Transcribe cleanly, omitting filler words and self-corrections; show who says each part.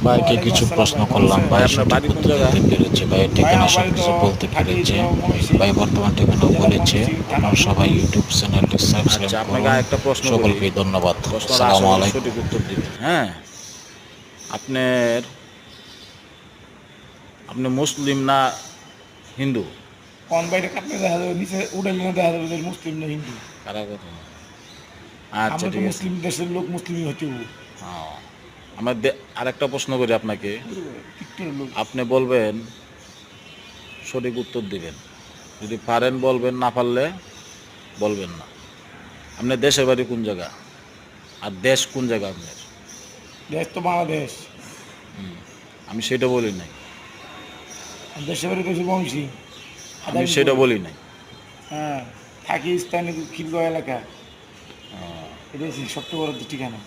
Speaker 1: ভাইকে কিছু প্রশ্ন করলাম, ভাই সঠিক উত্তর দিতে পেরেছে, ভাইয়ের ঠিকানা সব কিছু বলতে পেরেছে। ভাই বর্তমান ঠিকানা বলেছে। আপনারা সবাই ইউটিউব চ্যানেলটি সাবস্ক্রাইব
Speaker 2: আচ্ছা, আপনাকে
Speaker 1: করুন।
Speaker 2: আরেকটা প্রশ্ন করি,
Speaker 1: সকলকে ধন্যবাদ।
Speaker 2: প্রশ্নটা আশা
Speaker 1: আসসালামু
Speaker 2: করি
Speaker 1: আলাইকুম।
Speaker 2: সঠিক উত্তর দিবেন। হ্যাঁ, আপনার আপনি মুসলিম না হিন্দু?
Speaker 3: কোন বাইরে কাটলে দেখা যাবে, নিচে উঠাইলে না দেখা যাবে যে মুসলিম না হিন্দু।
Speaker 2: কারা কথা? আচ্ছা,
Speaker 3: আমরা তো
Speaker 2: ঠিক আছে।
Speaker 3: মুসলিম দেশের লোক, মুসলিমই হইতে হবো।
Speaker 2: আমার আরেকটা প্রশ্ন করি আপনাকে,
Speaker 3: টিকটকের লোক।
Speaker 2: আপনি বলবেন, সঠিক উত্তর দিবেন। যদি পারেন বলবেন, না পারলে বলবেন না। আপনার দেশের বাড়ি কোন জায়গা, আর দেশ কোন জায়গা আপনার?
Speaker 3: দেশ তো বাংলাদেশ।
Speaker 2: আমি সেটা বলি নাই।
Speaker 3: আর দেশের বাড়ি দেশের বংশী।
Speaker 2: আমি সেটা বলি নাই।
Speaker 3: হ্যাঁ, থাকি স্থানীয় খিলগাঁও এলাকা। এটা হচ্ছে সবচেয়ে বড় ঠিকানা।